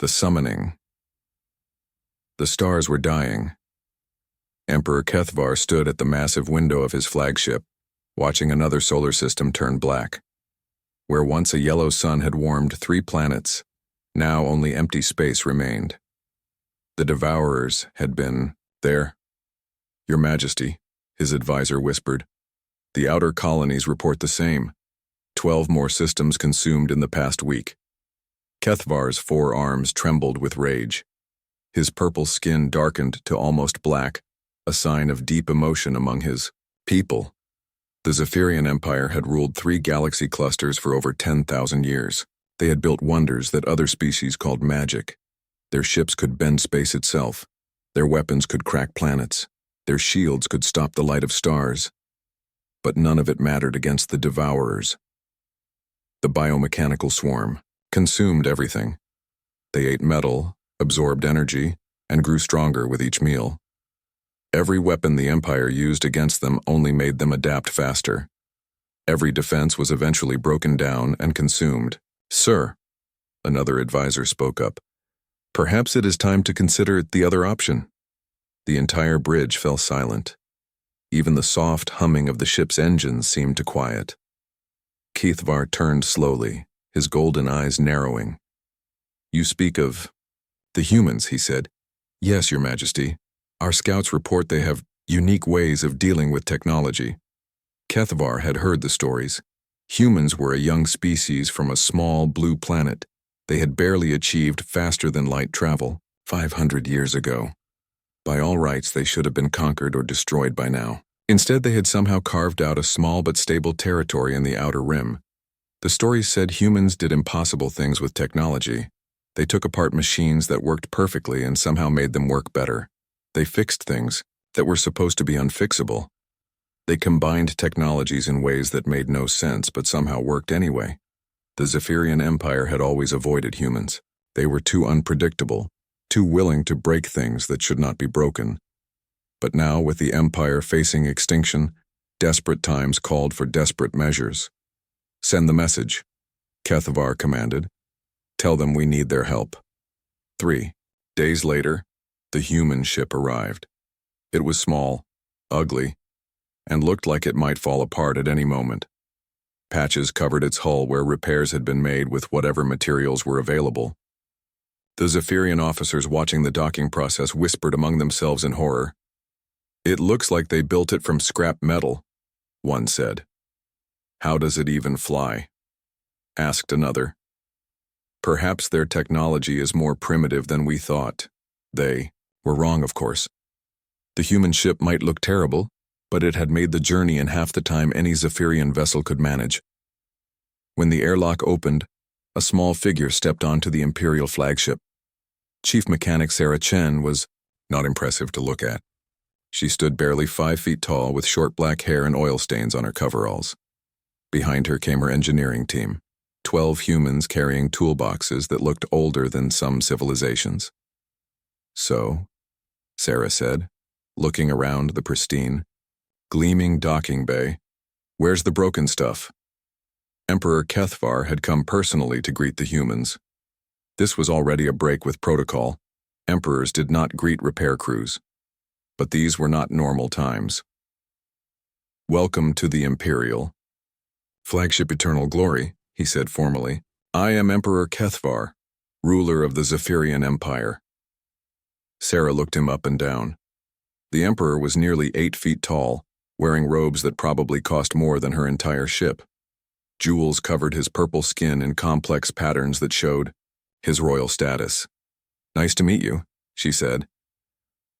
The summoning. The stars were dying. Emperor Kethvar stood at the massive window of his flagship, watching another solar system turn black. Where once a yellow sun had warmed 3 planets, now only empty space remained. The Devourers had been there. Your Majesty, his advisor whispered. The outer colonies report the same. 12 more systems consumed in the past week. Kethvar's 4 arms trembled with rage. His purple skin darkened to almost black, a sign of deep emotion among his people. The Zephyrian Empire had ruled 3 galaxy clusters for over 10,000 years. They had built wonders that other species called magic. Their ships could bend space itself. Their weapons could crack planets. Their shields could stop the light of stars. But none of it mattered against the Devourers. The biomechanical swarm consumed everything. They ate metal, absorbed energy, and grew stronger with each meal. Every weapon the Empire used against them only made them adapt faster. Every defense was eventually broken down and consumed. Sir, another advisor spoke up, perhaps it is time to consider the other option. The entire bridge fell silent. Even the soft humming of the ship's engines seemed to quiet. Kethvar turned slowly, his golden eyes narrowing. You speak of the humans, he said. Yes, Your Majesty. Our scouts report they have unique ways of dealing with technology. Kethvar had heard the stories. Humans were a young species from a small blue planet. They had barely achieved faster-than-light travel 500 years ago. By all rights, they should have been conquered or destroyed by now. Instead, they had somehow carved out a small but stable territory in the outer rim. The stories said humans did impossible things with technology. They took apart machines that worked perfectly and somehow made them work better. They fixed things that were supposed to be unfixable. They combined technologies in ways that made no sense but somehow worked anyway. The Zephyrian Empire had always avoided humans. They were too unpredictable, too willing to break things that should not be broken. But now, with the Empire facing extinction, desperate times called for desperate measures. Send the message, Kethvar commanded. Tell them we need their help. 3 days later, the human ship arrived. It was small, ugly, and looked like it might fall apart at any moment. Patches covered its hull where repairs had been made with whatever materials were available. The Zephyrian officers watching the docking process whispered among themselves in horror. It looks like they built it from scrap metal, one said. How does it even fly? Asked another. Perhaps their technology is more primitive than we thought. They were wrong, of course. The human ship might look terrible, but it had made the journey in half the time any Zephyrian vessel could manage. When the airlock opened, a small figure stepped onto the Imperial flagship. Chief Mechanic Sarah Chen was not impressive to look at. She stood barely 5 feet tall with short black hair and oil stains on her coveralls. Behind her came her engineering team, 12 humans carrying toolboxes that looked older than some civilizations. So, Sarah said, looking around the pristine, gleaming docking bay, where's the broken stuff? Emperor Kethvar had come personally to greet the humans. This was already a break with protocol. Emperors did not greet repair crews. But these were not normal times. Welcome to the Imperial. Flagship Eternal Glory, he said formally. I am Emperor Kethvar, ruler of the Zephyrian Empire. Sarah looked him up and down. The Emperor was nearly 8 feet tall, wearing robes that probably cost more than her entire ship. Jewels covered his purple skin in complex patterns that showed his royal status. Nice to meet you, she said.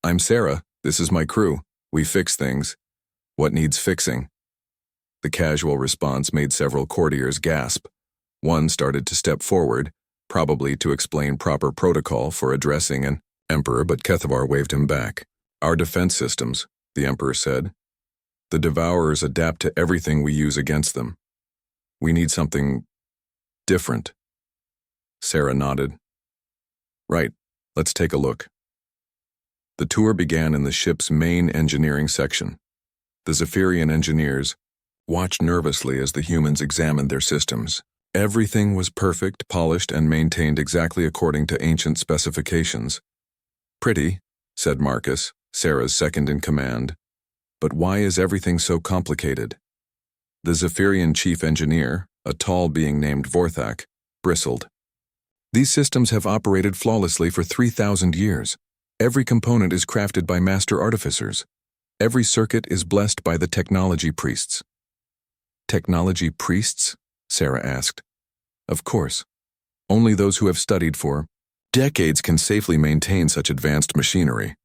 I'm Sarah. This is my crew. We fix things. What needs fixing? The casual response made several courtiers gasp. One started to step forward, probably to explain proper protocol for addressing an emperor, but Kethvar waved him back. Our defense systems, the emperor said. The Devourers adapt to everything we use against them. We need something different. Sarah nodded. Right, let's take a look. The tour began in the ship's main engineering section. The Zephyrian engineers watched nervously as the humans examined their systems. Everything was perfect, polished, and maintained exactly according to ancient specifications. Pretty, said Marcus, Sarah's second-in-command. But why is everything so complicated? The Zephyrian chief engineer, a tall being named Vorthak, bristled. These systems have operated flawlessly for 3,000 years. Every component is crafted by master artificers. Every circuit is blessed by the technology priests. Technology priests? Sarah asked. Of course. Only those who have studied for decades can safely maintain such advanced machinery.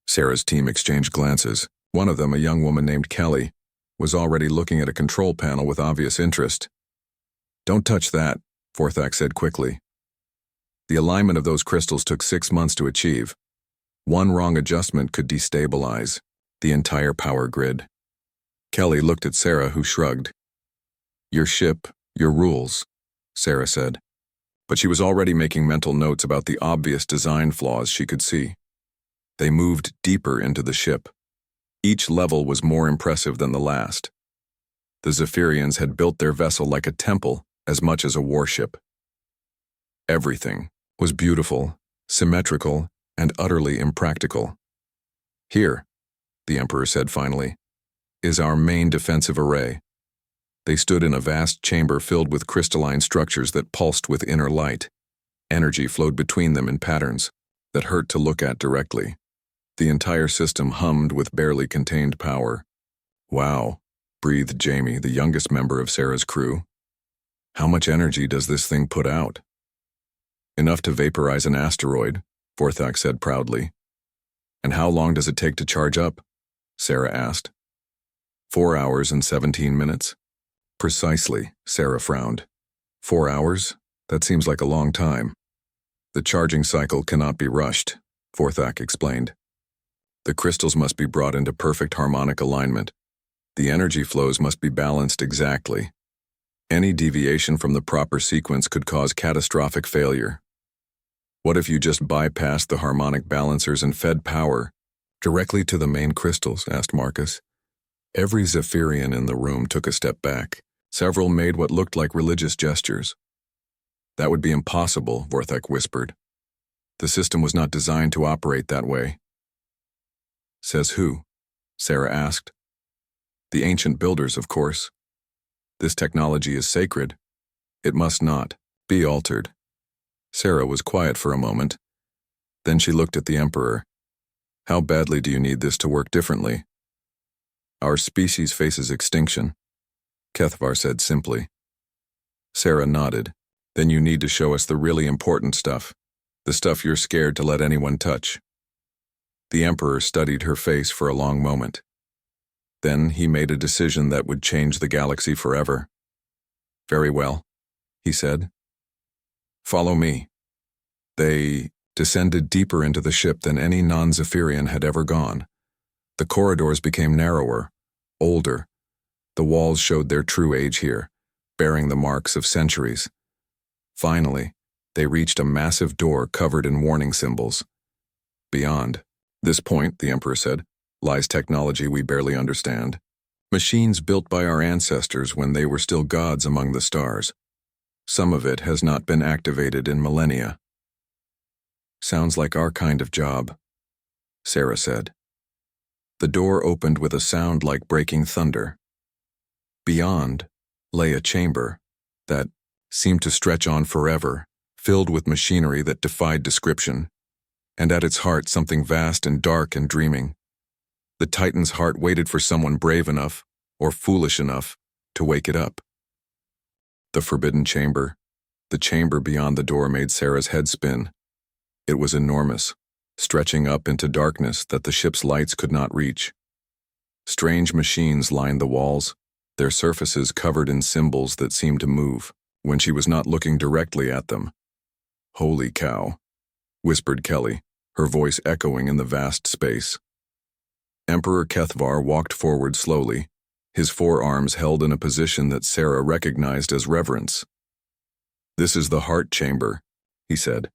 Sarah's team exchanged glances. One of them, a young woman named Kelly, was already looking at a control panel with obvious interest. Don't touch that, Vorthak said quickly. The alignment of those crystals took 6 months to achieve. One wrong adjustment could destabilize the entire power grid. Kelly looked at Sarah, who shrugged. Your ship, your rules, Sarah said. But she was already making mental notes about the obvious design flaws she could see. They moved deeper into the ship. Each level was more impressive than the last. The Zephyrians had built their vessel like a temple as much as a warship. Everything was beautiful, symmetrical, and utterly impractical. Here, the Emperor said finally, is our main defensive array. They stood in a vast chamber filled with crystalline structures that pulsed with inner light. Energy flowed between them in patterns that hurt to look at directly. The entire system hummed with barely contained power. Wow, breathed Jamie, the youngest member of Sarah's crew. How much energy does this thing put out? Enough to vaporize an asteroid, Vorthak said proudly. And how long does it take to charge up? Sarah asked. 4 hours and 17 minutes? Precisely, Sarah frowned. 4 hours? That seems like a long time. The charging cycle cannot be rushed, Vorthak explained. The crystals must be brought into perfect harmonic alignment. The energy flows must be balanced exactly. Any deviation from the proper sequence could cause catastrophic failure. What if you just bypassed the harmonic balancers and fed power directly to the main crystals? Asked Marcus. Every Zephyrian in the room took a step back. Several made what looked like religious gestures. That would be impossible, Vorthak whispered. The system was not designed to operate that way. Says who? Sarah asked. The ancient builders, of course. This technology is sacred. It must not be altered. Sarah was quiet for a moment. Then she looked at the Emperor. How badly do you need this to work differently? Our species faces extinction, Kethvar said simply. Sarah nodded. Then you need to show us the really important stuff. The stuff you're scared to let anyone touch. The Emperor studied her face for a long moment. Then he made a decision that would change the galaxy forever. Very well, he said. Follow me. They descended deeper into the ship than any non-Zephyrian had ever gone. The corridors became narrower, older. The walls showed their true age here, bearing the marks of centuries. Finally, they reached a massive door covered in warning symbols. Beyond this point, the Emperor said, lies technology we barely understand. Machines built by our ancestors when they were still gods among the stars. Some of it has not been activated in millennia. Sounds like our kind of job, Sarah said. The door opened with a sound like breaking thunder. Beyond lay a chamber that seemed to stretch on forever, filled with machinery that defied description, and at its heart something vast and dark and dreaming. The Titan's heart waited for someone brave enough, or foolish enough, to wake it up. The forbidden chamber, the chamber beyond the door made Sarah's head spin. It was enormous, stretching up into darkness that the ship's lights could not reach. Strange machines lined the walls, their surfaces covered in symbols that seemed to move when she was not looking directly at them. Holy cow, whispered Kelly, her voice echoing in the vast space. Emperor Kethvar walked forward slowly, his forearms held in a position that Sarah recognized as reverence. This is the heart chamber, he said,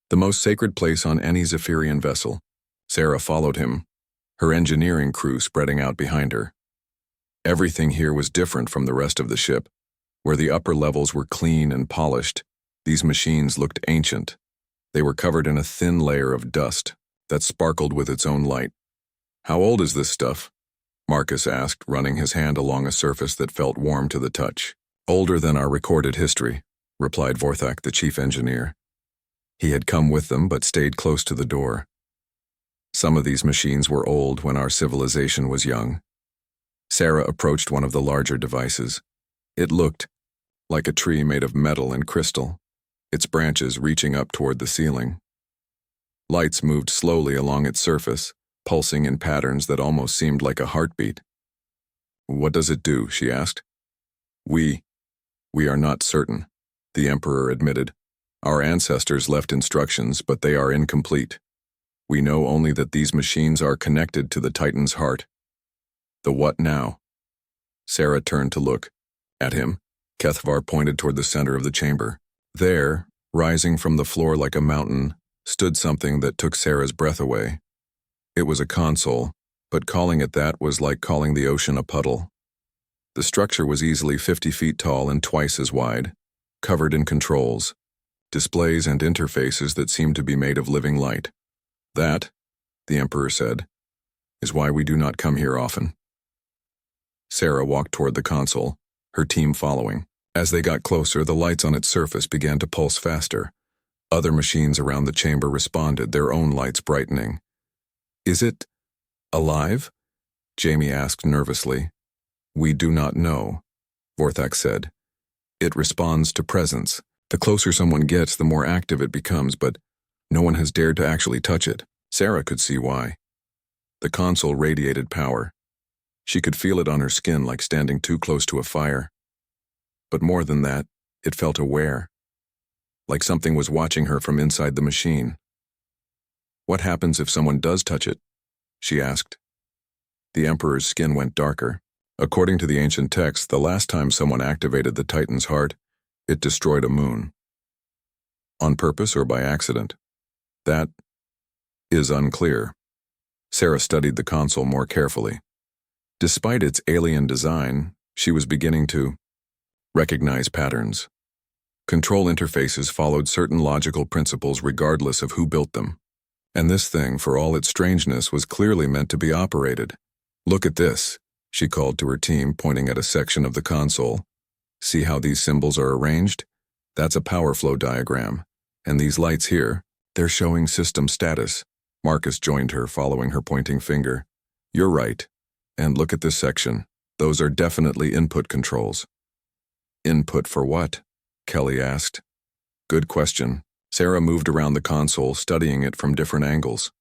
the most sacred place on any Zephyrian vessel. Sarah followed him, her engineering crew spreading out behind her. Everything here was different from the rest of the ship. Where the upper levels were clean and polished, these machines looked ancient. They were covered in a thin layer of dust that sparkled with its own light. "How old is this stuff?" Marcus asked, running his hand along a surface that felt warm to the touch. "Older than our recorded history," replied Vorthak, the chief engineer. He had come with them but stayed close to the door. "Some of these machines were old when our civilization was young." Sarah approached one of the larger devices. It looked like a tree made of metal and crystal, its branches reaching up toward the ceiling. Lights moved slowly along its surface, pulsing in patterns that almost seemed like a heartbeat. "What does it do?" she asked. We are not certain," the Emperor admitted. "Our ancestors left instructions, but they are incomplete. We know only that these machines are connected to the Titan's heart." "The what now?" Sarah turned to look. At him, Kethvar pointed toward the center of the chamber. There, rising from the floor like a mountain, stood something that took Sarah's breath away. It was a console, but calling it that was like calling the ocean a puddle. The structure was easily 50 feet tall and twice as wide, covered in controls, displays and interfaces that seemed to be made of living light. "That," the Emperor said, "is why we do not come here often." Sarah walked toward the console, her team following. As they got closer, the lights on its surface began to pulse faster. Other machines around the chamber responded, their own lights brightening. "Is it alive?" Jamie asked nervously. "We do not know," Vorthak said. "It responds to presence. The closer someone gets, the more active it becomes, but no one has dared to actually touch it." Sarah could see why. The console radiated power. She could feel it on her skin like standing too close to a fire. But more than that, it felt aware, like something was watching her from inside the machine. "What happens if someone does touch it?" she asked. The Emperor's skin went darker. According to the ancient texts, the last time someone activated the Titan's heart, it destroyed a moon. On purpose or by accident? That is unclear. Sarah studied the console more carefully. Despite its alien design, she was beginning to recognize patterns. Control interfaces followed certain logical principles regardless of who built them. And this thing, for all its strangeness, was clearly meant to be operated. "Look at this," she called to her team, pointing at a section of the console. "See how these symbols are arranged? That's a power flow diagram. And these lights here, they're showing system status." Marcus joined her, following her pointing finger. "You're right. And look at this section. Those are definitely input controls." "Input for what?" Kelly asked. "Good question." Sarah moved around the console, studying it from different angles.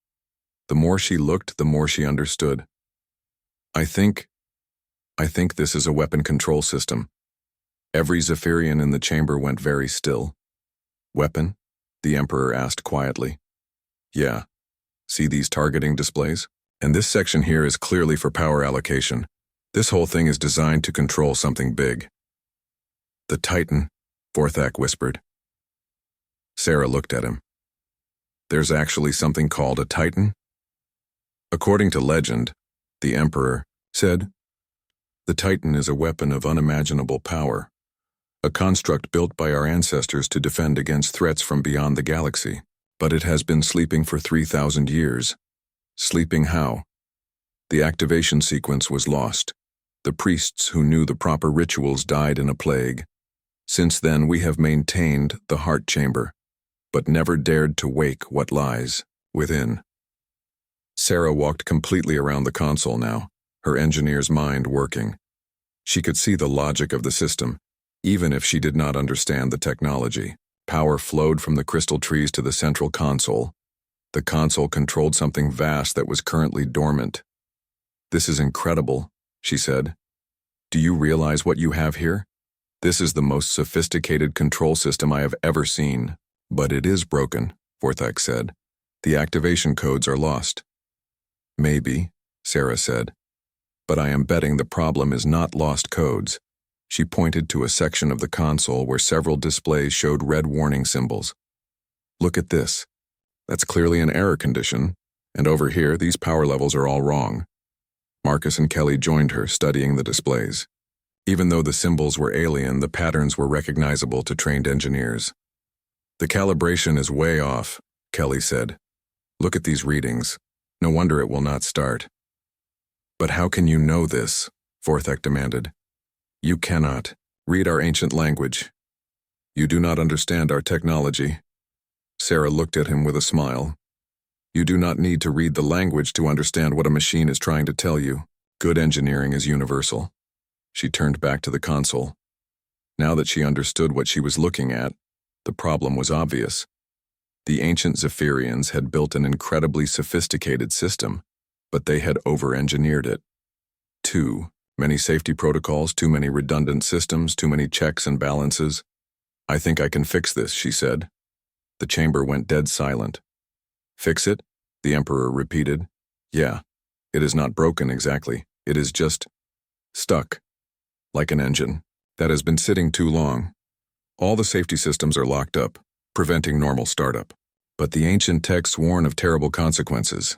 The more she looked, the more she understood. I think this is a weapon control system." Every Zephyrian in the chamber went very still. "Weapon?" the Emperor asked quietly. "Yeah. See these targeting displays? And this section here is clearly for power allocation. This whole thing is designed to control something big." "The Titan," Vorthak whispered. Sarah looked at him. "There's actually something called a Titan?" "According to legend," the Emperor said, "the Titan is a weapon of unimaginable power, a construct built by our ancestors to defend against threats from beyond the galaxy. But it has been sleeping for 3,000 years. Sleeping how? The activation sequence was lost. The priests who knew the proper rituals died in a plague. Since then we have maintained the heart chamber, but never dared to wake what lies within." Sarah walked completely around the console now, her engineer's mind working. She could see the logic of the system, even if she did not understand the technology. Power flowed from the crystal trees to the central console. The console controlled something vast that was currently dormant. "This is incredible," she said. "Do you realize what you have here? This is the most sophisticated control system I have ever seen." "But it is broken," Vorthak said. "The activation codes are lost." "Maybe," Sarah said. "But I am betting the problem is not lost codes." She pointed to a section of the console where several displays showed red warning symbols. "Look at this. That's clearly an error condition, and over here these power levels are all wrong." Marcus and Kelly joined her, studying the displays. Even though the symbols were alien, the patterns were recognizable to trained engineers. "The calibration is way off," Kelly said. "Look at these readings. No wonder it will not start." "But how can you know this?" Vorthak demanded. "You cannot. Read our ancient language. You do not understand our technology." Sarah looked at him with a smile. "You do not need to read the language to understand what a machine is trying to tell you. Good engineering is universal." She turned back to the console. Now that she understood what she was looking at, the problem was obvious. The ancient Zephyrians had built an incredibly sophisticated system, but they had over-engineered it. Too many safety protocols, too many redundant systems, too many checks and balances. "I think I can fix this," she said. The chamber went dead silent. "Fix it?" the Emperor repeated. "Yeah, it is not broken exactly. It is just stuck, like an engine that has been sitting too long. All the safety systems are locked up, preventing normal startup. But the ancient texts warn of terrible consequences,"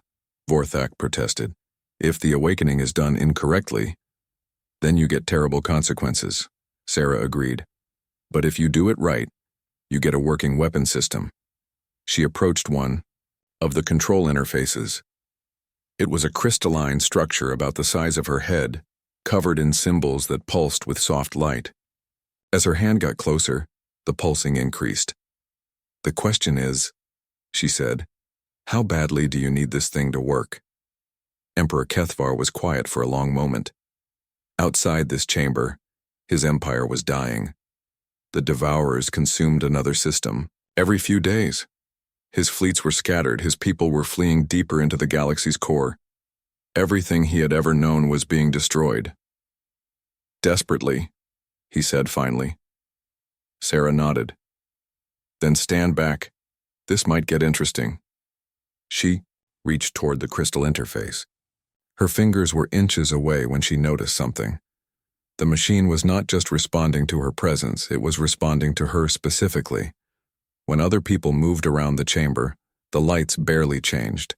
Vorthak protested. "If the awakening is done incorrectly, then you get terrible consequences," Sarah agreed. "But if you do it right, you get a working weapon system." She approached one of the control interfaces. It was a crystalline structure about the size of her head, covered in symbols that pulsed with soft light. As her hand got closer, the pulsing increased. "The question is," she said, "how badly do you need this thing to work?" Emperor Kethvar was quiet for a long moment. Outside this chamber, his empire was dying. The Devourers consumed another system every few days. His fleets were scattered, his people were fleeing deeper into the galaxy's core. Everything he had ever known was being destroyed. "Desperately," he said finally. Sarah nodded. "Then stand back. This might get interesting." She reached toward the crystal interface. Her fingers were inches away when she noticed something. The machine was not just responding to her presence, it was responding to her specifically. When other people moved around the chamber, the lights barely changed.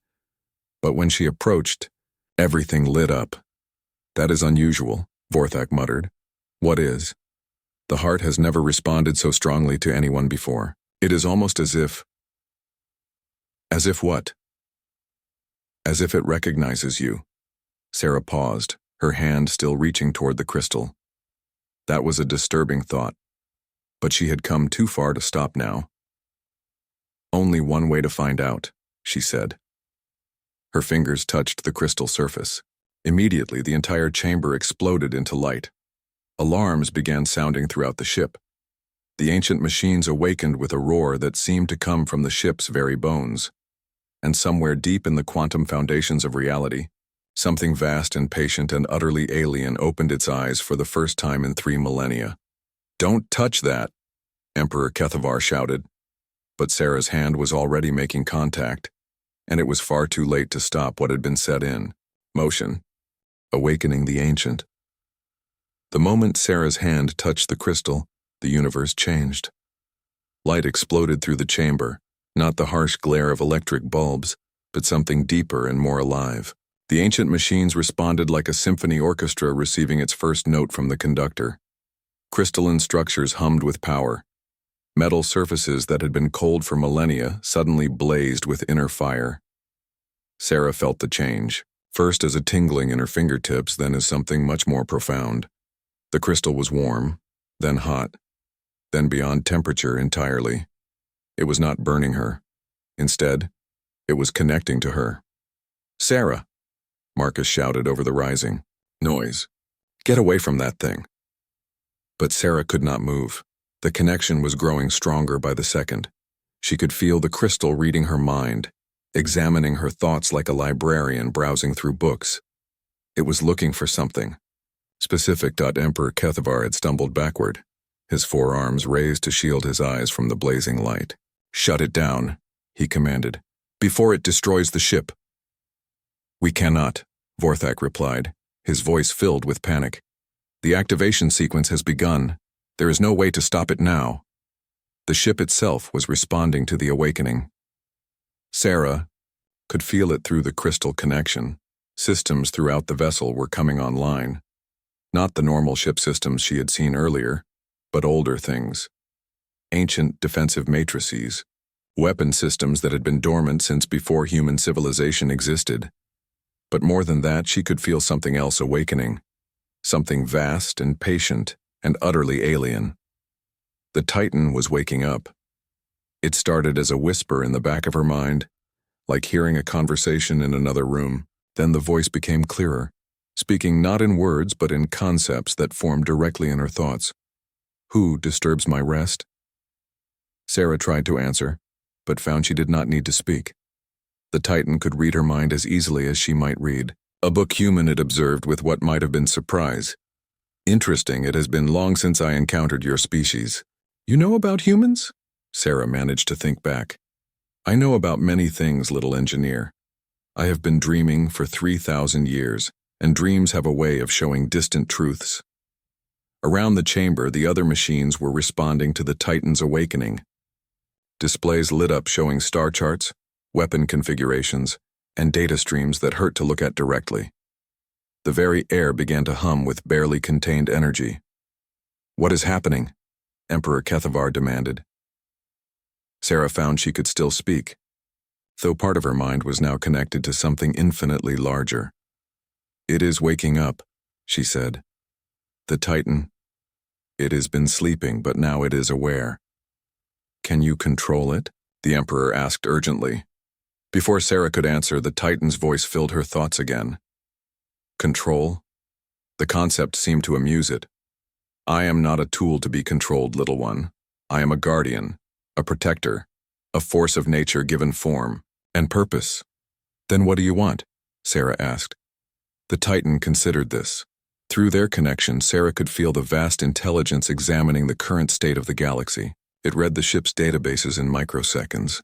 But when she approached, everything lit up. "That is unusual," Vorthak muttered. "What is?" "The heart has never responded so strongly to anyone before. It is almost as if..." "As if what?" "As if it recognizes you." Sarah paused, her hand still reaching toward the crystal. That was a disturbing thought. But she had come too far to stop now. "Only one way to find out," she said. Her fingers touched the crystal surface. Immediately, the entire chamber exploded into light. Alarms began sounding throughout the ship. The ancient machines awakened with a roar that seemed to come from the ship's very bones. And somewhere deep in the quantum foundations of reality, something vast and patient and utterly alien opened its eyes for the first time in 3 millennia. "Don't touch that," Emperor Kethvar shouted. But Sarah's hand was already making contact, and it was far too late to stop what had been set in motion, awakening the ancient. The moment Sarah's hand touched the crystal, the universe changed. Light exploded through the chamber, not the harsh glare of electric bulbs, but something deeper and more alive. The ancient machines responded like a symphony orchestra receiving its first note from the conductor. Crystalline structures hummed with power. Metal surfaces that had been cold for millennia suddenly blazed with inner fire. Sarah felt the change, first as a tingling in her fingertips, then as something much more profound. The crystal was warm, then hot, then beyond temperature entirely. It was not burning her. Instead, it was connecting to her. "Sarah!" Marcus shouted over the rising noise. "Get away from that thing." But Sarah could not move. The connection was growing stronger by the second. She could feel the crystal reading her mind, examining her thoughts like a librarian browsing through books. It was looking for something specific. Emperor Kethvar had stumbled backward, his forearms raised to shield his eyes from the blazing light. "Shut it down," he commanded, "before it destroys the ship." "We cannot," Vorthak replied, his voice filled with panic. "The activation sequence has begun. There is no way to stop it now." The ship itself was responding to the awakening. Sarah could feel it through the crystal connection. Systems throughout the vessel were coming online. Not the normal ship systems she had seen earlier, but older things. Ancient defensive matrices, weapon systems that had been dormant since before human civilization existed. But more than that, she could feel something else awakening, something vast and patient and utterly alien. The Titan was waking up. It started as a whisper in the back of her mind, like hearing a conversation in another room. Then the voice became clearer, speaking not in words but in concepts that formed directly in her thoughts. Who disturbs my rest? Sarah tried to answer, but found she did not need to speak. The Titan could read her mind as easily as she might read a book. Human, it observed with what might have been surprise. Interesting, it has been long since I encountered your species. You know about humans? Sarah managed to think back. I know about many things, little engineer. I have been dreaming for 3,000 years, and dreams have a way of showing distant truths. Around the chamber, the other machines were responding to the Titan's awakening. Displays lit up showing star charts, weapon configurations, and data streams that hurt to look at directly. The very air began to hum with barely contained energy. What is happening? Emperor HFY demanded. Sarah found she could still speak, though part of her mind was now connected to something infinitely larger. It is waking up, she said. The Titan. It has been sleeping, but now it is aware. Can you control it? The Emperor asked urgently. Before Sarah could answer, the Titan's voice filled her thoughts again. Control? The concept seemed to amuse it. I am not a tool to be controlled, little one. I am a guardian, a protector, a force of nature given form and purpose. Then what do you want? Sarah asked. The Titan considered this. Through their connection, Sarah could feel the vast intelligence examining the current state of the galaxy. It read the ship's databases in microseconds,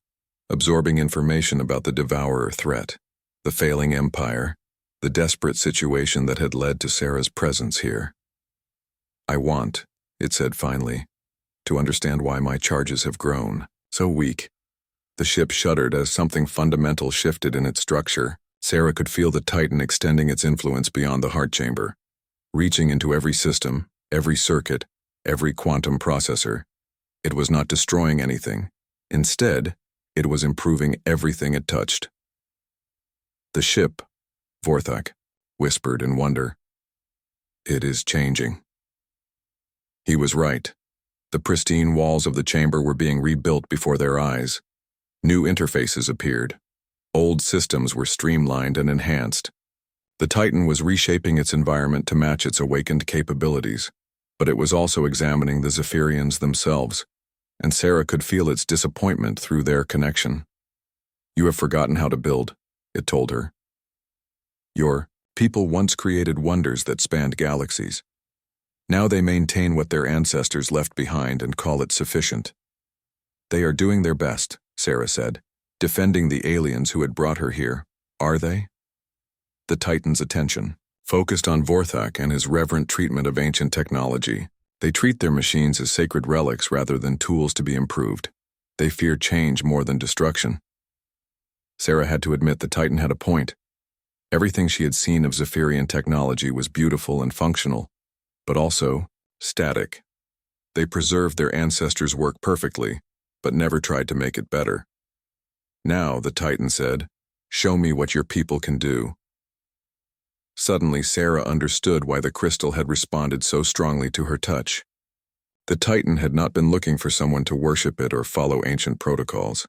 absorbing information about the Devourer threat, the failing empire, the desperate situation that had led to Sarah's presence here. I want, it said finally, to understand why my charges have grown so weak. The ship shuddered as something fundamental shifted in its structure. Sarah could feel the Titan extending its influence beyond the heart chamber, reaching into every system, every circuit, every quantum processor. It was not destroying anything. Instead, it was improving everything it touched. The ship, Vorthak whispered in wonder. It is changing. He was right. The pristine walls of the chamber were being rebuilt before their eyes. New interfaces appeared. Old systems were streamlined and enhanced. The Titan was reshaping its environment to match its awakened capabilities, but it was also examining the Zephyrians themselves, and Sarah could feel its disappointment through their connection. You have forgotten how to build, it told her. Your people once created wonders that spanned galaxies. Now they maintain what their ancestors left behind and call it sufficient. They are doing their best, Sarah said, defending the aliens who had brought her here. Are they? The Titan's attention focused on Vorthak and his reverent treatment of ancient technology. They treat their machines as sacred relics rather than tools to be improved. They fear change more than destruction. Sarah had to admit the Titan had a point. Everything she had seen of Zephyrian technology was beautiful and functional, but also static. They preserved their ancestors' work perfectly, but never tried to make it better. Now, the Titan said, show me what your people can do. Suddenly, Sarah understood why the crystal had responded so strongly to her touch. The Titan had not been looking for someone to worship it or follow ancient protocols.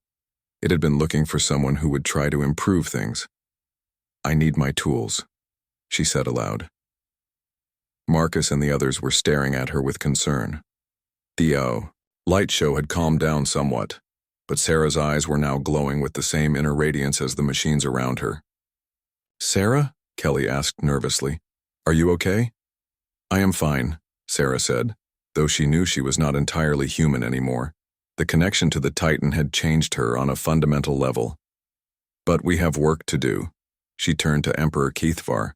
It had been looking for someone who would try to improve things. I need my tools, she said aloud. Marcus and the others were staring at her with concern. The light show had calmed down somewhat, but Sarah's eyes were now glowing with the same inner radiance as the machines around her. Sarah? Kelly asked nervously. Are you okay? I am fine, Sarah said, though she knew she was not entirely human anymore. The connection to the Titan had changed her on a fundamental level. But we have work to do. She turned to Emperor HFY.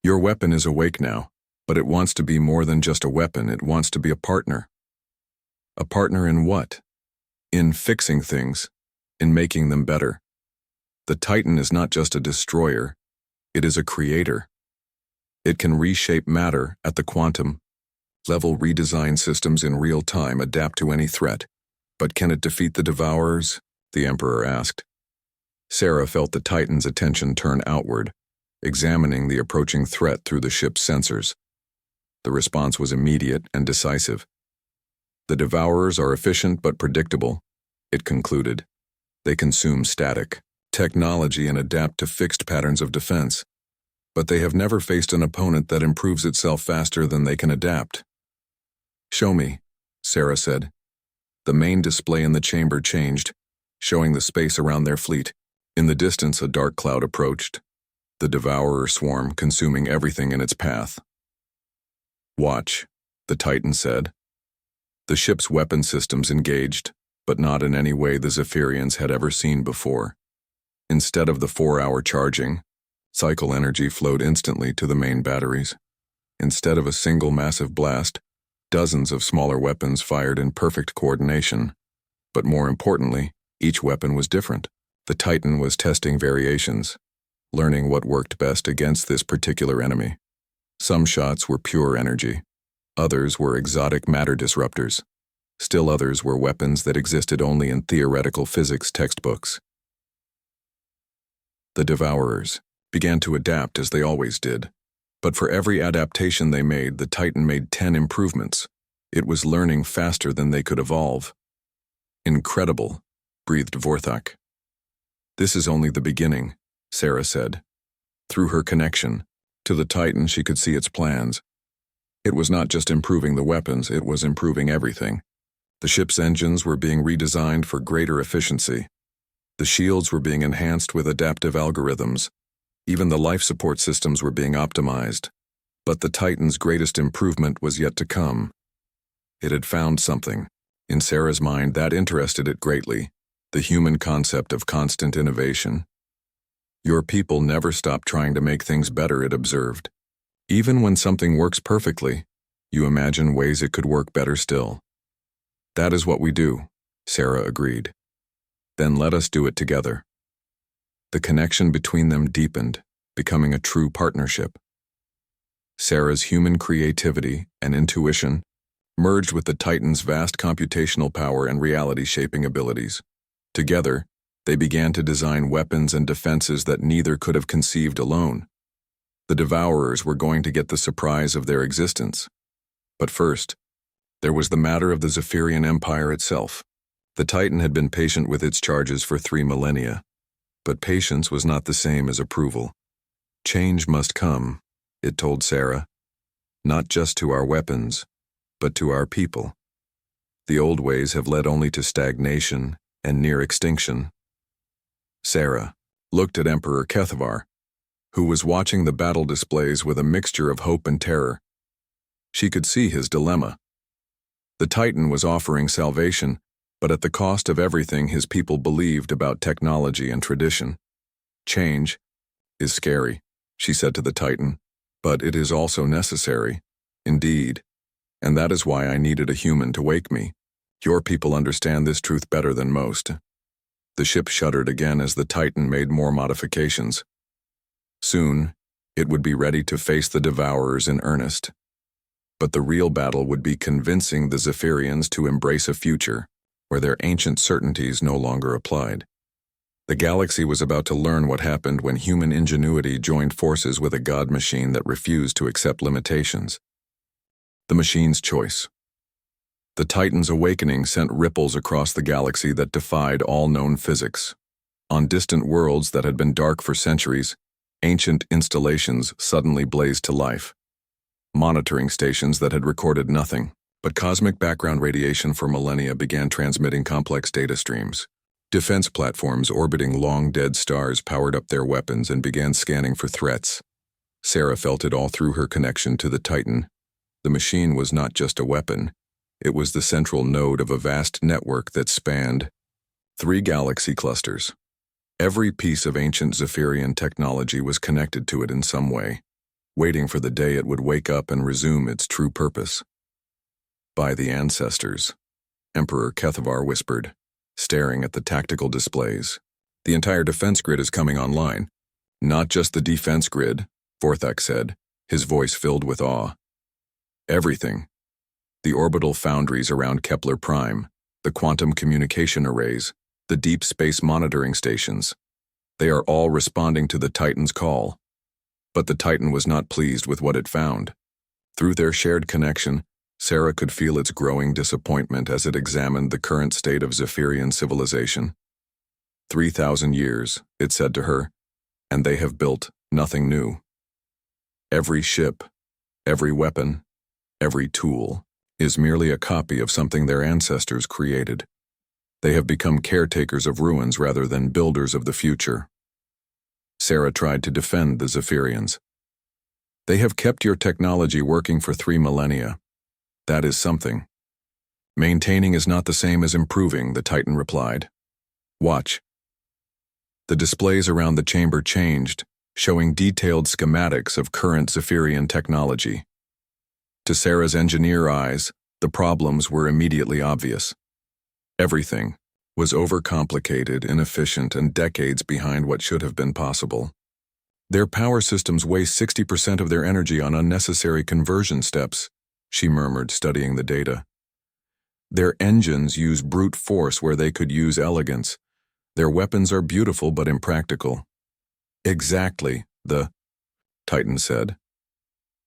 Your weapon is awake now, but it wants to be more than just a weapon. It wants to be a partner. A partner in what? In fixing things, in making them better. The Titan is not just a destroyer. It is a creator. It can reshape matter at the quantum level, redesign systems in real time, adapt to any threat. But can it defeat the Devourers? The Emperor asked. Sarah felt the Titan's attention turn outward, examining the approaching threat through the ship's sensors. The response was immediate and decisive. The Devourers are efficient but predictable, it concluded. They consume static technology and adapt to fixed patterns of defense. But they have never faced an opponent that improves itself faster than they can adapt. Show me, Sarah said. The main display in the chamber changed, showing the space around their fleet. In the distance, a dark cloud approached, the Devourer swarm consuming everything in its path. Watch, the Titan said. The ship's weapon systems engaged, but not in any way the Zephyrians had ever seen before. Instead of the 4-hour charging, cycle energy flowed instantly to the main batteries. Instead of a single massive blast, dozens of smaller weapons fired in perfect coordination. But more importantly, each weapon was different. The Titan was testing variations, learning what worked best against this particular enemy. Some shots were pure energy. Others were exotic matter disruptors. Still others were weapons that existed only in theoretical physics textbooks. The Devourers began to adapt as they always did. But for every adaptation they made, the Titan made 10 improvements. It was learning faster than they could evolve. Incredible, breathed Vorthak. This is only the beginning, Sarah said. Through her connection to the Titan, she could see its plans. It was not just improving the weapons, it was improving everything. The ship's engines were being redesigned for greater efficiency. The shields were being enhanced with adaptive algorithms. Even the life support systems were being optimized. But the Titan's greatest improvement was yet to come. It had found something, in Sarah's mind, that interested it greatly, the human concept of constant innovation. Your people never stop trying to make things better, it observed. Even when something works perfectly, you imagine ways it could work better still. That is what we do, Sarah agreed. Then let us do it together. The connection between them deepened, becoming a true partnership. Sarah's human creativity and intuition merged with the Titan's vast computational power and reality-shaping abilities. Together, they began to design weapons and defenses that neither could have conceived alone. The Devourers were going to get the surprise of their existence. But first, there was the matter of the Zephyrian Empire itself. The Titan had been patient with its charges for 3 millennia. But patience was not the same as approval. Change must come, it told Sarah. Not just to our weapons, but to our people. The old ways have led only to stagnation and near extinction. Sarah looked at Emperor Kethavar, who was watching the battle displays with a mixture of hope and terror. She could see his dilemma. The Titan was offering salvation, but at the cost of everything his people believed about technology and tradition. Change is scary, she said to the Titan, but it is also necessary. Indeed. And that is why I needed a human to wake me. Your people understand this truth better than most. The ship shuddered again as the Titan made more modifications. Soon, it would be ready to face the Devourers in earnest. But the real battle would be convincing the Zephyrians to embrace a future where their ancient certainties no longer applied. The galaxy was about to learn what happened when human ingenuity joined forces with a god machine that refused to accept limitations. The machine's choice. The Titan's awakening sent ripples across the galaxy that defied all known physics. On distant worlds that had been dark for centuries, ancient installations suddenly blazed to life. Monitoring stations that had recorded nothing but cosmic background radiation for millennia began transmitting complex data streams. Defense platforms orbiting long-dead stars powered up their weapons and began scanning for threats. Sarah felt it all through her connection to the Titan. The machine was not just a weapon. It was the central node of a vast network that spanned 3 galaxy clusters. Every piece of ancient Zephyrian technology was connected to it in some way, waiting for the day it would wake up and resume its true purpose. By the ancestors, Emperor Kethavar whispered, staring at the tactical displays. The entire defense grid is coming online. Not just the defense grid, Vorthak said. his voice filled with awe. Everything. The orbital foundries around Kepler Prime, the quantum communication arrays, the deep space monitoring stations. They are all responding to the Titan's call. But the Titan was not pleased with what it found. Through their shared connection, Sarah could feel its growing disappointment as it examined the current state of Zephyrian civilization. 3,000 years, it said to her, and they have built nothing new. Every ship, every weapon, every tool is merely a copy of something their ancestors created. They have become caretakers of ruins rather than builders of the future. Sarah tried to defend the Zephyrians. They have kept your technology working for 3 millennia. That is something. Maintaining is not the same as improving, the Titan replied. Watch. The displays around the chamber changed, showing detailed schematics of current Zephyrian technology. To Sarah's engineer eyes, the problems were immediately obvious. Everything was overcomplicated, inefficient, and decades behind what should have been possible. Their power systems waste 60% of their energy on unnecessary conversion steps, she murmured, studying the data. Their engines use brute force where they could use elegance. Their weapons are beautiful but impractical. Exactly, the Titan said.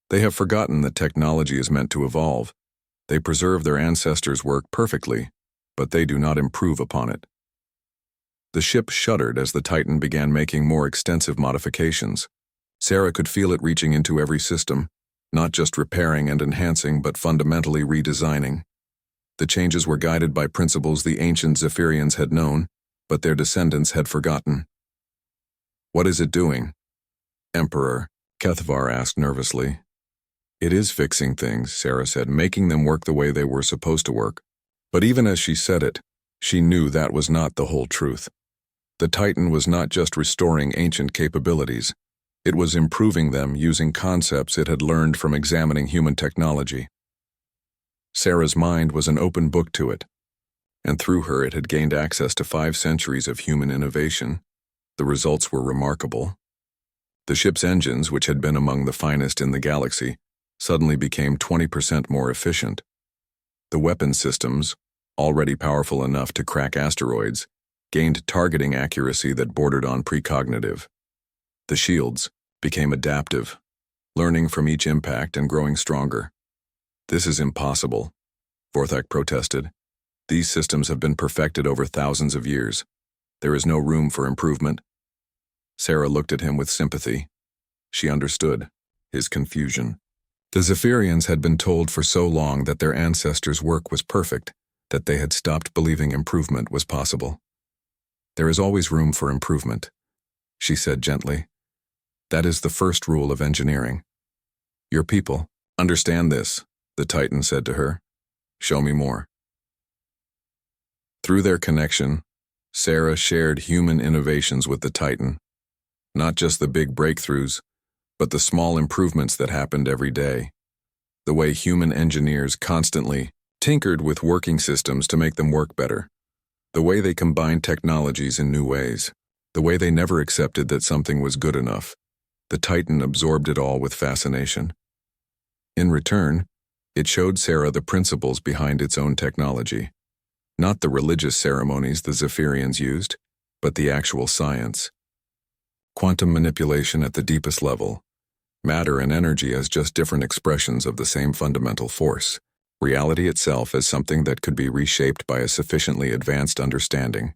They have forgotten that technology is meant to evolve. They preserve their ancestors' work perfectly, but they do not improve upon it. The ship shuddered as the Titan began making more extensive modifications. Sarah could feel it reaching into every system, not just repairing and enhancing, but fundamentally redesigning. The changes were guided by principles the ancient Zephyrians had known, but their descendants had forgotten. What is it doing? Emperor Kethvar asked nervously. It is fixing things, Sarah said, making them work the way they were supposed to work. But even as she said it, she knew that was not the whole truth. The Titan was not just restoring ancient capabilities. It was improving them using concepts it had learned from examining human technology. Sarah's mind was an open book to it, and through her it had gained access to 5 centuries of human innovation. The results were remarkable. The ship's engines, which had been among the finest in the galaxy, suddenly became 20% more efficient. The weapon systems, already powerful enough to crack asteroids, gained targeting accuracy that bordered on precognitive. The shields became adaptive, learning from each impact and growing stronger. This is impossible, Vorthak protested. These systems have been perfected over thousands of years. There is no room for improvement. Sarah looked at him with sympathy. She understood his confusion. The Zephyrians had been told for so long that their ancestors' work was perfect that they had stopped believing improvement was possible. There is always room for improvement, she said gently. That is the first rule of engineering. Your people understand this, the Titan said to her. Show me more. Through their connection, Sarah shared human innovations with the Titan. Not just the big breakthroughs, but the small improvements that happened every day. The way human engineers constantly tinkered with working systems to make them work better. The way they combined technologies in new ways. The way they never accepted that something was good enough. The Titan absorbed it all with fascination. In return, it showed Sarah the principles behind its own technology. Not the religious ceremonies the Zephyrians used, but the actual science. Quantum manipulation at the deepest level. Matter and energy as just different expressions of the same fundamental force. Reality itself as something that could be reshaped by a sufficiently advanced understanding.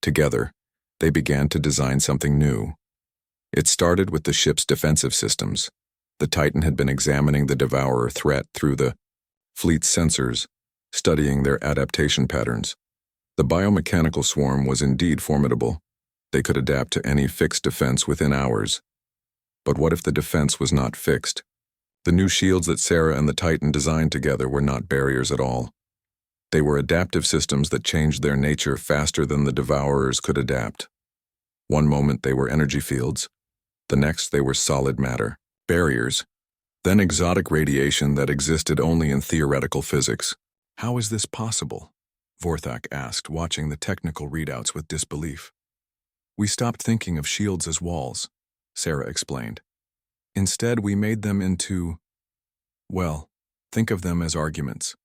Together, they began to design something new. It started with the ship's defensive systems. The Titan had been examining the Devourer threat through the fleet's sensors, studying their adaptation patterns. The biomechanical swarm was indeed formidable. They could adapt to any fixed defense within hours. But what if the defense was not fixed? The new shields that Sarah and the Titan designed together were not barriers at all. They were adaptive systems that changed their nature faster than the Devourers could adapt. One moment they were energy fields, the next they were solid matter, barriers, then exotic radiation that existed only in theoretical physics. How is this possible? Vorthak asked, watching the technical readouts with disbelief. We stopped thinking of shields as walls, Sarah explained. Instead, we made them into, well, think of them as arguments.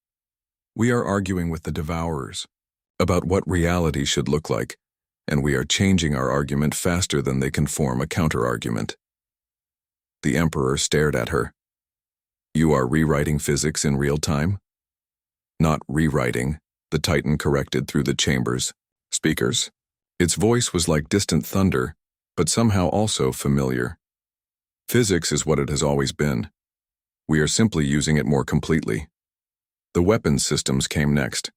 We are arguing with the Devourers about what reality should look like, and we are changing our argument faster than they can form a counter-argument. The Emperor stared at her. You are rewriting physics in real time? Not rewriting, the Titan corrected through the chamber's speakers. Its voice was like distant thunder, but somehow also familiar. Physics is what it has always been. We are simply using it more completely. The weapons systems came next.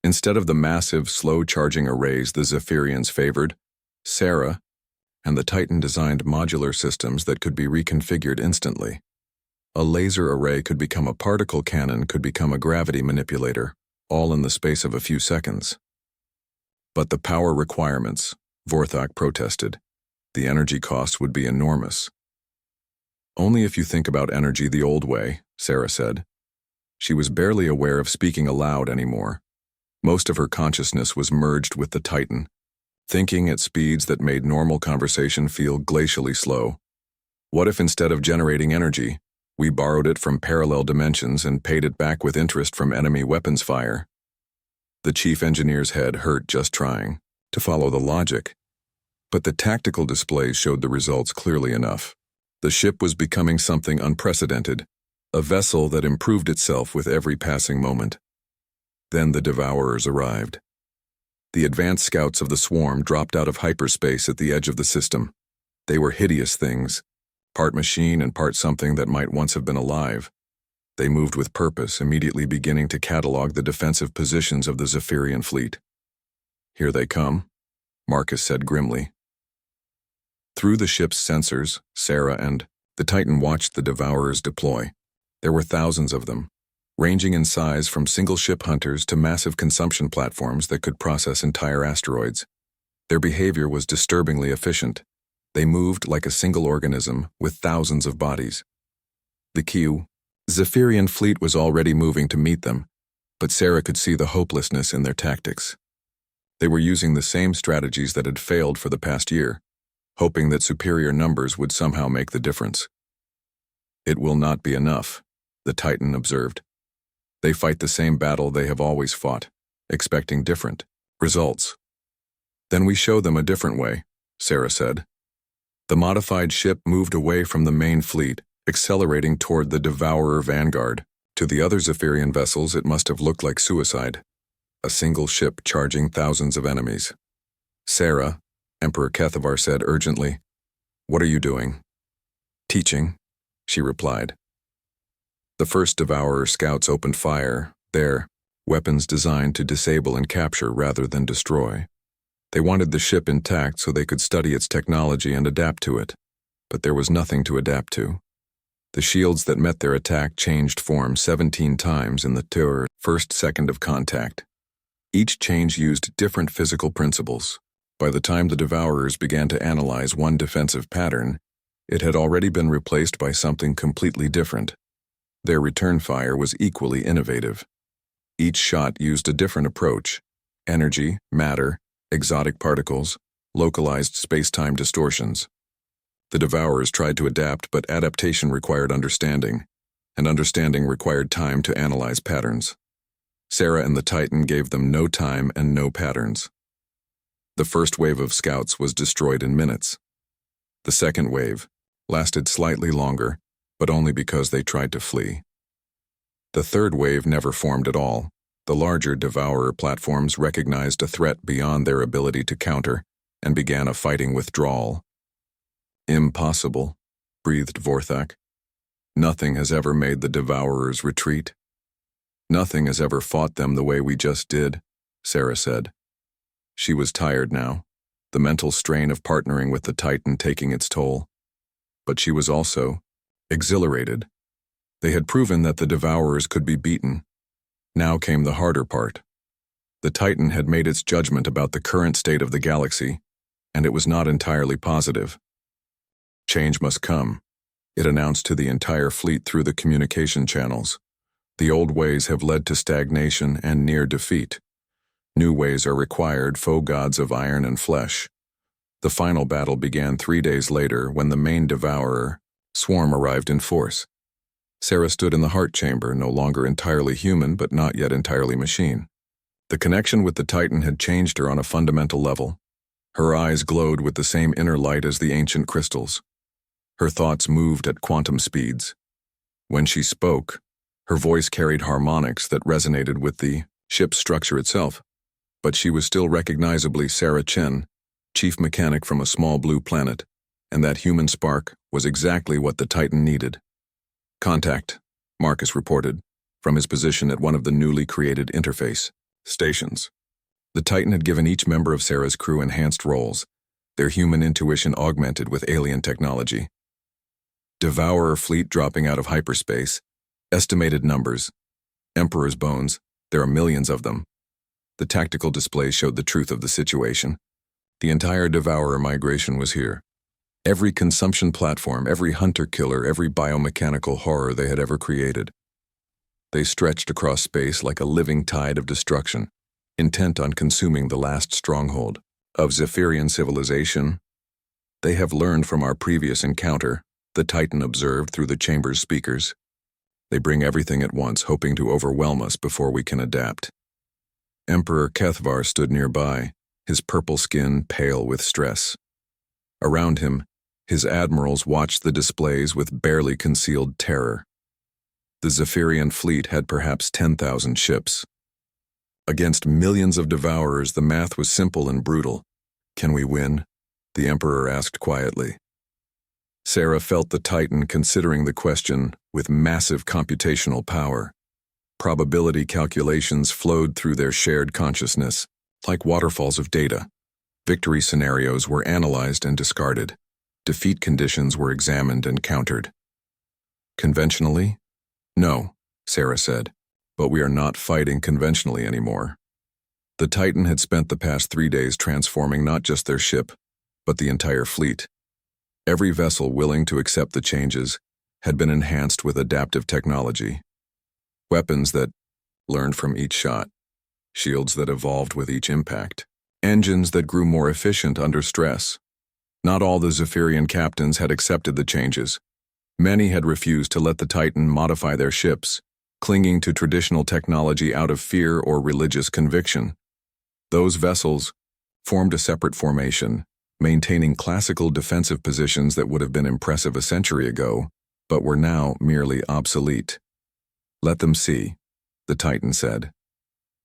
Instead of the massive, slow-charging arrays the Zephyrians favored, Sarah and the Titan designed modular systems that could be reconfigured instantly. A laser array could become a particle cannon, could become a gravity manipulator, all in the space of a few seconds. But the power requirements, Vorthok protested. The energy costs would be enormous. Only if you think about energy the old way, Sarah said. She was barely aware of speaking aloud anymore. Most of her consciousness was merged with the Titan, thinking at speeds that made normal conversation feel glacially slow. What if instead of generating energy, we borrowed it from parallel dimensions and paid it back with interest from enemy weapons fire? The chief engineer's head hurt just trying to follow the logic. But the tactical displays showed the results clearly enough. The ship was becoming something unprecedented, a vessel that improved itself with every passing moment. Then the Devourers arrived. The advanced scouts of the swarm dropped out of hyperspace at the edge of the system. They were hideous things, part machine and part something that might once have been alive. They moved with purpose, immediately beginning to catalog the defensive positions of the Zephyrian fleet. Here they come, Marcus said grimly. Through the ship's sensors, Sarah and the Titan watched the Devourers deploy. There were thousands of them, ranging in size from single ship hunters to massive consumption platforms that could process entire asteroids. Their behavior was disturbingly efficient. They moved like a single organism with thousands of bodies. The Zephyrian fleet was already moving to meet them, but Sarah could see the hopelessness in their tactics. They were using the same strategies that had failed for the past year, hoping that superior numbers would somehow make the difference. It will not be enough, the Titan observed. They fight the same battle they have always fought, expecting different results. Then we show them a different way, Sarah said. The modified ship moved away from the main fleet, accelerating toward the Devourer vanguard. To the other Zephyrian vessels, it must have looked like suicide. A single ship charging thousands of enemies. Sarah, Emperor HFY said urgently, "What are you doing?" "Teaching," she replied. The first Devourer scouts opened fire, their weapons designed to disable and capture rather than destroy. They wanted the ship intact so they could study its technology and adapt to it, but there was nothing to adapt to. The shields that met their attack changed form 17 times in the first second of contact. Each change used different physical principles. By the time the Devourers began to analyze one defensive pattern, it had already been replaced by something completely different. Their return fire was equally innovative. Each shot used a different approach: energy, matter, exotic particles, localized space-time distortions. The Devourers tried to adapt, but adaptation required understanding, and understanding required time to analyze patterns. Sarah and the Titan gave them no time and no patterns. The first wave of scouts was destroyed in minutes. The second wave lasted slightly longer, but only because they tried to flee. The third wave never formed at all. The larger Devourer platforms recognized a threat beyond their ability to counter and began a fighting withdrawal. "Impossible," breathed Vorthok. "Nothing has ever made the Devourers retreat. Nothing has ever fought them the way we just did," Sarah said. She was tired now, the mental strain of partnering with the Titan taking its toll. But she was also exhilarated. They had proven that the Devourers could be beaten. Now came the harder part. The Titan had made its judgment about the current state of the galaxy, and it was not entirely positive. "Change must come," it announced to the entire fleet through the communication channels. "The old ways have led to stagnation and near defeat. New ways are required, foe gods of iron and flesh." The final battle began 3 days later when the main Devourer, swarm arrived in force. Sarah stood in the heart chamber, no longer entirely human but not yet entirely machine. The connection with the Titan had changed her on a fundamental level. Her eyes glowed with the same inner light as the ancient crystals. Her thoughts moved at quantum speeds. When she spoke, her voice carried harmonics that resonated with the ship's structure itself. But she was still recognizably Sarah Chen, chief mechanic from a small blue planet, and that human spark was exactly what the Titan needed. "Contact," Marcus reported, from his position at one of the newly created interface stations. The Titan had given each member of Sarah's crew enhanced roles, their human intuition augmented with alien technology. Devourer fleet dropping out of hyperspace, estimated numbers, Emperor's bones, there are millions of them. The tactical display showed the truth of the situation. The entire Devourer migration was here. Every consumption platform, every hunter-killer, every biomechanical horror they had ever created. They stretched across space like a living tide of destruction, intent on consuming the last stronghold of Zephyrian civilization. "They have learned from our previous encounter," the Titan observed through the chamber's speakers. "They bring everything at once, hoping to overwhelm us before we can adapt." Emperor Kethvar stood nearby, his purple skin pale with stress. Around him, his admirals watched the displays with barely concealed terror. The Zephyrian fleet had perhaps 10,000 ships. Against millions of devourers, the math was simple and brutal. "Can we win?" the Emperor asked quietly. Sarah felt the Titan considering the question with massive computational power. Probability calculations flowed through their shared consciousness, like waterfalls of data. Victory scenarios were analyzed and discarded. Defeat conditions were examined and countered. "Conventionally? No," Sarah said, "but we are not fighting conventionally anymore." The Titan had spent the past 3 days transforming not just their ship, but the entire fleet. Every vessel willing to accept the changes had been enhanced with adaptive technology. Weapons that learned from each shot, shields that evolved with each impact, engines that grew more efficient under stress. Not all the Zephyrian captains had accepted the changes. Many had refused to let the Titan modify their ships, clinging to traditional technology out of fear or religious conviction. Those vessels formed a separate formation, maintaining classical defensive positions that would have been impressive a century ago, but were now merely obsolete. "Let them see," the Titan said.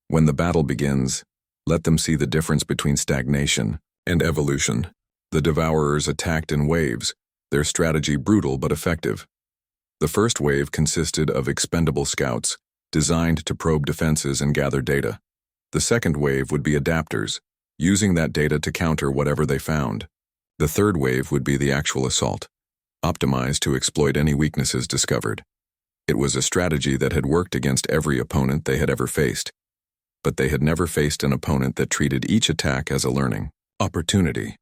"When the battle begins, let them see the difference between stagnation and evolution." The Devourers attacked in waves, their strategy brutal but effective. The first wave consisted of expendable scouts, designed to probe defenses and gather data. The second wave would be adapters, using that data to counter whatever they found. The third wave would be the actual assault, optimized to exploit any weaknesses discovered. It was a strategy that had worked against every opponent they had ever faced, but they had never faced an opponent that treated each attack as a learning opportunity.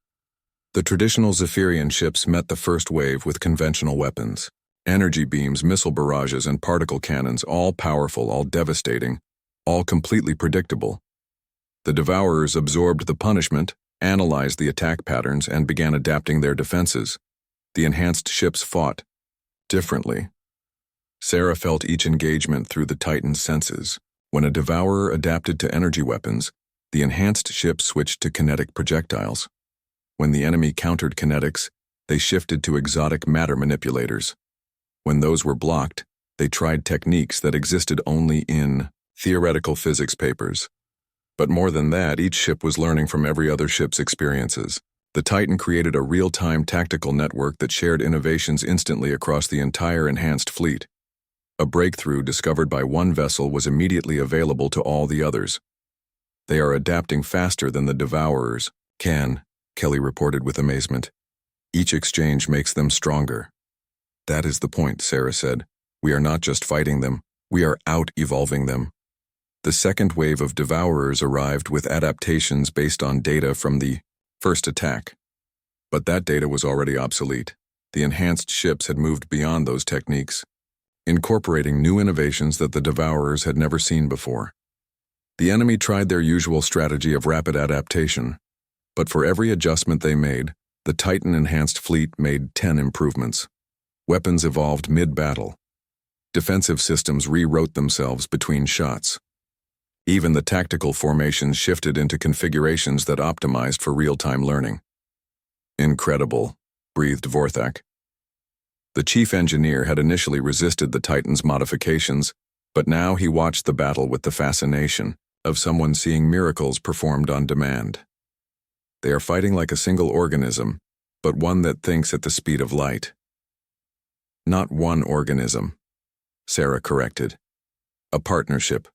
The traditional Zephyrian ships met the first wave with conventional weapons. Energy beams, missile barrages, and particle cannons, all powerful, all devastating, all completely predictable. The Devourers absorbed the punishment, analyzed the attack patterns, and began adapting their defenses. The enhanced ships fought differently. Sarah felt each engagement through the Titan's senses. When a Devourer adapted to energy weapons, the enhanced ships switched to kinetic projectiles. When the enemy countered kinetics, they shifted to exotic matter manipulators. When those were blocked, they tried techniques that existed only in theoretical physics papers. But more than that, each ship was learning from every other ship's experiences. The Titan created a real-time tactical network that shared innovations instantly across the entire enhanced fleet. A breakthrough discovered by one vessel was immediately available to all the others. "They are adapting faster than the Devourers can," Kelly reported with amazement. "Each exchange makes them stronger." "That is the point," Sarah said. "We are not just fighting them, we are out-evolving them." The second wave of Devourers arrived with adaptations based on data from the first attack. But that data was already obsolete. The enhanced ships had moved beyond those techniques, incorporating new innovations that the Devourers had never seen before. The enemy tried their usual strategy of rapid adaptation, but for every adjustment they made, the Titan-enhanced fleet made 10 improvements. Weapons evolved mid-battle. Defensive systems rewrote themselves between shots. Even the tactical formations shifted into configurations that optimized for real-time learning. Incredible, breathed Vorthak. The chief engineer had initially resisted the Titan's modifications, but now he watched the battle with the fascination of someone seeing miracles performed on demand. They are fighting like a single organism, but one that thinks at the speed of light. Not one organism, Sarah corrected. A partnership.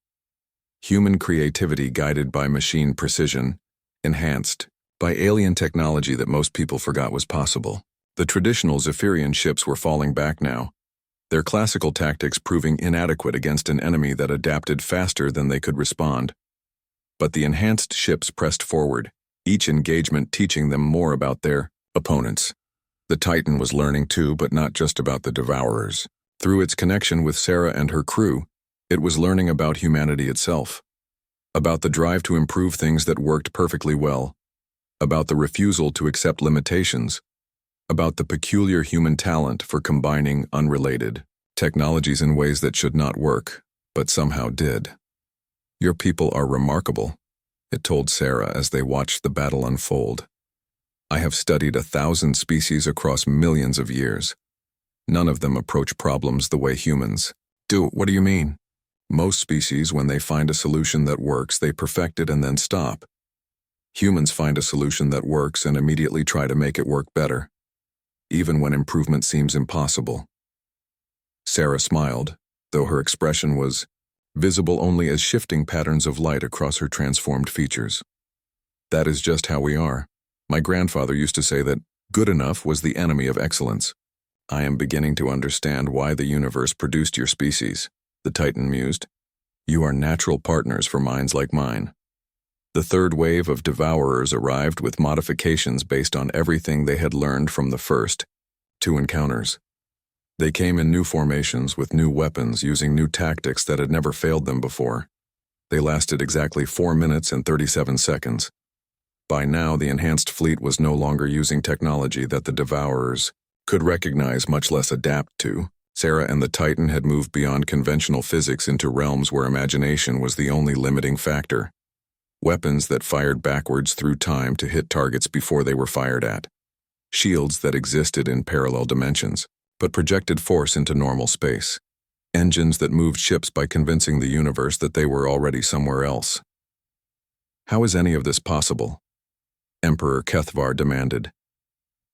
Human creativity guided by machine precision, enhanced by alien technology that most people forgot was possible. The traditional Zephyrian ships were falling back now, their classical tactics proving inadequate against an enemy that adapted faster than they could respond. But the enhanced ships pressed forward, each engagement teaching them more about their opponents. The Titan was learning too, but not just about the Devourers. Through its connection with Sarah and her crew, it was learning about humanity itself, about the drive to improve things that worked perfectly well, about the refusal to accept limitations, about the peculiar human talent for combining unrelated technologies in ways that should not work, but somehow did. Your people are remarkable, it told Sarah as they watched the battle unfold. I have studied 1,000 species across millions of years. None of them approach problems the way humans do. What do you mean? Most species, when they find a solution that works, they perfect it and then stop. Humans find a solution that works and immediately try to make it work better, even when improvement seems impossible. Sarah smiled, though her expression was visible only as shifting patterns of light across her transformed features. That is just how we are. My grandfather used to say that good enough was the enemy of excellence. I am beginning to understand why the universe produced your species, the Titan mused. You are natural partners for minds like mine. The third wave of Devourers arrived with modifications based on everything they had learned from the first 2 encounters. They came in new formations with new weapons using new tactics that had never failed them before. They lasted exactly 4 minutes and 37 seconds. By now, the enhanced fleet was no longer using technology that the Devourers could recognize, much less adapt to. Sarah and the Titan had moved beyond conventional physics into realms where imagination was the only limiting factor. Weapons that fired backwards through time to hit targets before they were fired at. Shields that existed in parallel dimensions, but projected force into normal space. Engines that moved ships by convincing the universe that they were already somewhere else. How is any of this possible? Emperor Kethvar demanded.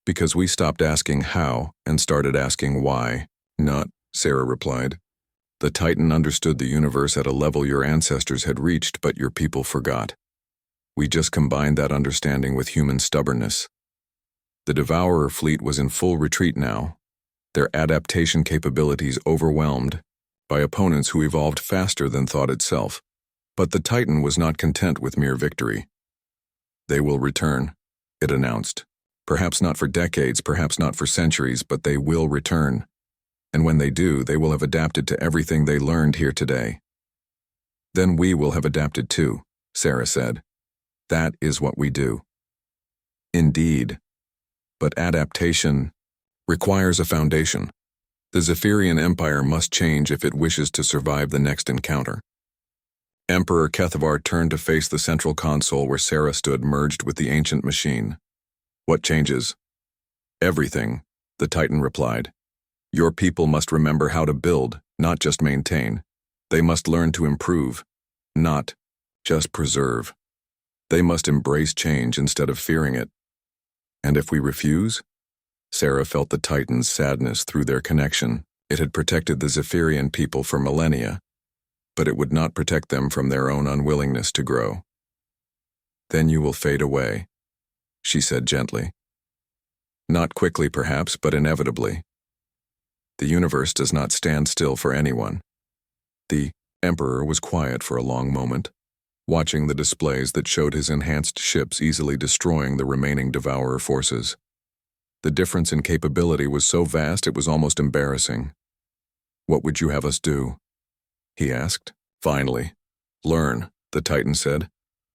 Because we stopped asking how and started asking why. Not, Sarah replied. The Titan understood the universe at a level your ancestors had reached, but your people forgot. We just combined that understanding with human stubbornness. The Devourer fleet was in full retreat now, their adaptation capabilities overwhelmed by opponents who evolved faster than thought itself. But the Titan was not content with mere victory. They will return, it announced. Perhaps not for decades, perhaps not for centuries, but they will return. And when they do, they will have adapted to everything they learned here today. Then we will have adapted too, Sarah said. That is what we do. Indeed. But adaptation requires a foundation. The Zephyrian Empire must change if it wishes to survive the next encounter. Emperor Kethvar turned to face the central console where Sarah stood merged with the ancient machine. What changes? Everything, the Titan replied. Your people must remember how to build, not just maintain. They must learn to improve, not just preserve. They must embrace change instead of fearing it. And if we refuse? Sarah felt the Titan's sadness through their connection. It had protected the Zephyrian people for millennia, but it would not protect them from their own unwillingness to grow. Then you will fade away, she said gently. Not quickly perhaps, but inevitably. The universe does not stand still for anyone. The Emperor was quiet for a long moment, watching the displays that showed his enhanced ships easily destroying the remaining Devourer forces. The difference in capability was so vast it was almost embarrassing. What would you have us do? He asked. Finally. Learn, the Titan said.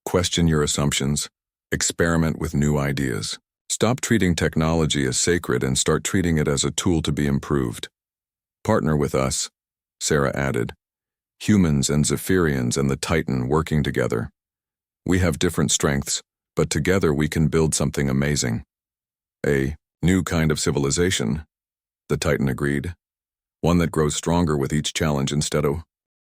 Question your assumptions. Experiment with new ideas. Stop treating technology as sacred and start treating it as a tool to be improved. Partner with us, Sarah added. Humans and Zephyrians and the Titan working together. We have different strengths, but together we can build something amazing. A new kind of civilization, the Titan agreed. One that grows stronger with each challenge instead of